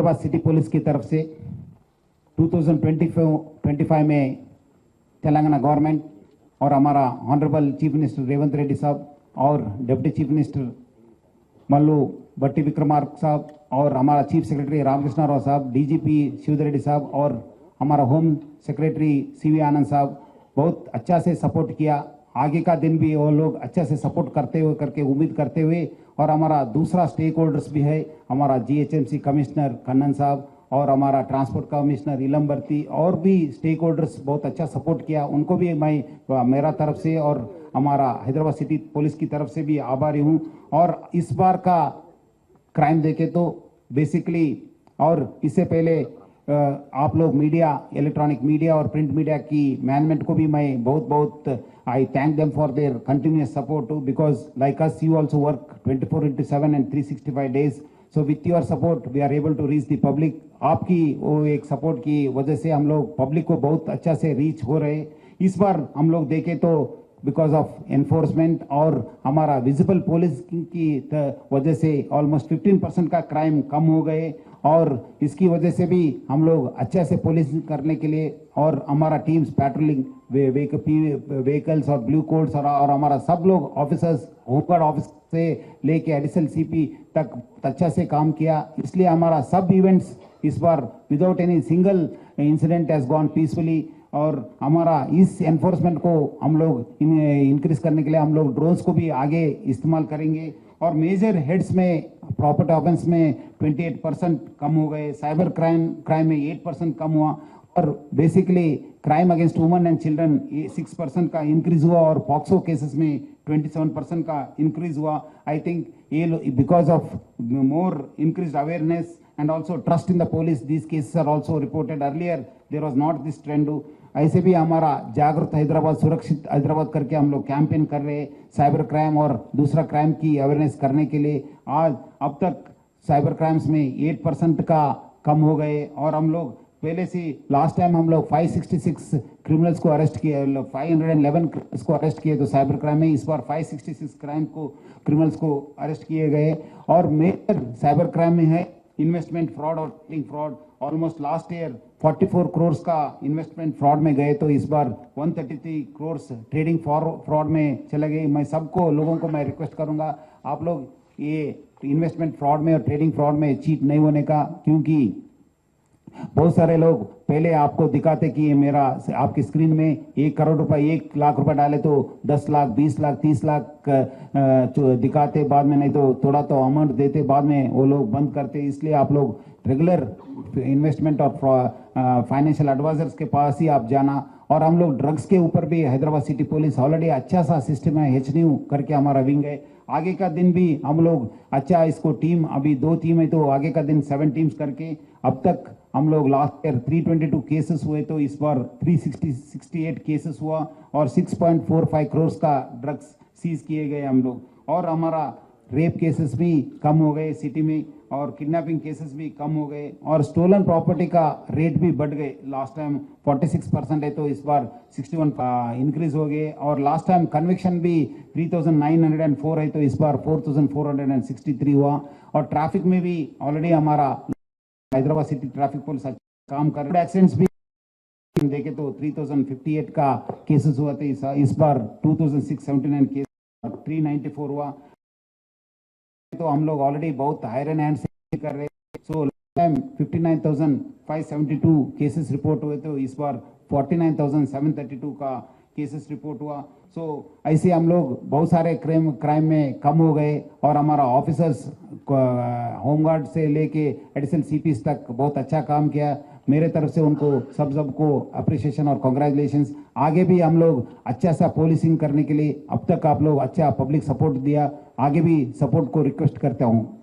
Hyderabad city police की तरफ से 2025 में तेलंगाना गवर्नमेंट और हमारा honourable chief minister Revanth Reddy साहब और डिप्टी चीफ मिनिस्टर मल्लू भट्टी विक्रमार्क साहब और हमारा चीफ सेक्रेटरी रामकृष्ण राव साहब, डीजीपी शिवधर रेड्डी साहब और हमारा होम सेक्रेटरी सीवी आनंद साहब बहुत अच्छा से सपोर्ट किया। आगे का दिन भी वो लोग अच्छा से सपोर्ट करते हुए करके उम्मीद करते हुए, और हमारा दूसरा स्टेक होल्डर्स भी है, हमारा जीएचएमसी कमिश्नर कन्नन साहब और हमारा ट्रांसपोर्ट कमिश्नर इलम बर्ती और भी स्टेक होल्डर्स बहुत अच्छा सपोर्ट किया। उनको भी मैं मेरा तरफ से और हमारा हैदराबाद सिटी पुलिस की तरफ से भी आभारी हूँ। और इस बार का क्राइम देखे तो बेसिकली, और इससे पहले आप लोग मीडिया, इलेक्ट्रॉनिक मीडिया और प्रिंट मीडिया की मैनेजमेंट को भी मैं बहुत I thank them for their continuous support too, because like us you also work 24/7 and 365 days. So with your support we are able to reach the public. आपकी वो एक support की वजह से हम लोग पब्लिक को बहुत अच्छा से रीच हो रहे। इस बार हम लोग देखें तो बिकॉज ऑफ एनफोर्समेंट और हमारा विजिबल पुलिस की वजह से ऑलमोस्ट 15% का क्राइम कम हो गए, और इसकी वजह से भी हम लोग अच्छे से पुलिसिंग करने के लिए और हमारा टीम्स पैट्रोलिंग व्हीकल्स और ब्लू कोड्स और हमारा सब लोग ऑफिसर्स होमगार्ड ऑफिस से लेके एडिशनल सीपी तक अच्छा से काम किया। इसलिए हमारा सब इवेंट्स इस बार without any single incident has gone peacefully. और हमारा इस एनफोर्समेंट को हम लोग इंक्रीज करने के लिए हम लोग ड्रोन्स को भी आगे इस्तेमाल करेंगे। और मेजर हेड्स में प्रॉपर्टी ऑफेंस में 28% कम हो गए, साइबर क्राइम में 8% कम हुआ, और basically crime against women and children 6% का इंक्रीज हुआ, और पॉक्सो केसेस में 27% का इंक्रीज हुआ। आई थिंक ये because of more increase awareness and also trust in the police, these cases are also reported. Earlier there was not this trend. ऐसे भी हमारा जागरूक हैदराबाद, सुरक्षित हैदराबाद करके हम लोग कैंपेन कर रहे हैं साइबर क्राइम और दूसरा क्राइम की अवेयरनेस करने के लिए। आज अब तक साइबर क्राइम्स में 8% का कम हो गए, और हम लोग पहले से लास्ट टाइम हम लोग 566 क्रिमिनल्स को अरेस्ट किए, 511 क्रिमिनल्स को अरेस्ट किए तो साइबर क्राइम में इस बार 566 क्रिमिनल्स को अरेस्ट किए गए। और मेजर साइबर क्राइम में है इन्वेस्टमेंट फ्रॉड और trading fraud. Almost last year 44 crore का इन्वेस्टमेंट फ्रॉड में गए, तो इस बार 133 करोड़ ट्रेडिंग फ्रॉड में चले गए। मैं सबको लोगों को मैं रिक्वेस्ट करूंगा, आप लोग ये इन्वेस्टमेंट फ्रॉड में और ट्रेडिंग फ्रॉड में चीट नहीं होने का, क्योंकि बहुत सारे लोग पहले आपको दिखाते कि मेरा आपकी स्क्रीन में 1 करोड़ रुपए, 1 लाख रुपए डाले तो 10 लाख, 20 लाख, 30 लाख दिखाते, बाद में नहीं तो थोड़ा तो अमाउंट देते, बाद में वो लोग बंद करते। इसलिए आप लोग रेगुलर इन्वेस्टमेंट और फाइनेंशियल एडवाइजर्स के पास ही आप जाना। और हम लोग ड्रग्स के ऊपर भी हैदराबाद सिटी पुलिस ऑलरेडी अच्छा सा सिस्टम है, HNU करके हमारा विंग है। आगे का दिन भी हम लोग अच्छा इसको टीम, अभी 2 टीम है तो आगे का दिन 7 टीम्स करके अब तक हम लोग लास्ट ईयर 322 केसेस हुए, तो इस बार 368 केसेस हुआ, और 6.45 करोड़ का ड्रग्स सीज किए गए हम लोग। और हमारा रेप केसेस भी कम हो गए सिटी में, और किडनैपिंग केसेस भी कम हो गए, और स्टोलन प्रॉपर्टी का रेट भी बढ़ गए। लास्ट टाइम 46% है तो इस बार 61 इंक्रीज हो गए। और लास्ट टाइम कन्विक्शन भी 3904 है तो इस बार 4463 हुआ। और ट्रैफिक में भी ऑलरेडी हमारा हैदराबाद सिटी ट्रैफिक पुलिस अच्छा काम कर रहे हैं। एक्सीडेंट्स भी देखे तो 3058 का केसेस हुआ थे, इस बार 2679 केस, 394 हुआ। तो हम लोग ऑलरेडी बहुत हायर एंड हैंड से कर रहे हैं। सो टाइम 59,572 केसेस रिपोर्ट हुए, तो इस बार 49,732 का केसेस रिपोर्ट हुआ। सो ऐसे हम लोग बहुत सारे क्राइम में कम हो गए, और हमारा ऑफिसर्स होमगार्ड से लेके एडिशनल सीपीस तक बहुत अच्छा काम किया। मेरे तरफ से उनको सबको अप्रिशिएशन और कॉन्ग्रेचुलेशंस। आगे भी हम लोग अच्छा सा पुलिसिंग करने के लिए अब तक आप लोग अच्छा पब्लिक सपोर्ट दिया, आगे भी सपोर्ट को रिक्वेस्ट करता हूँ।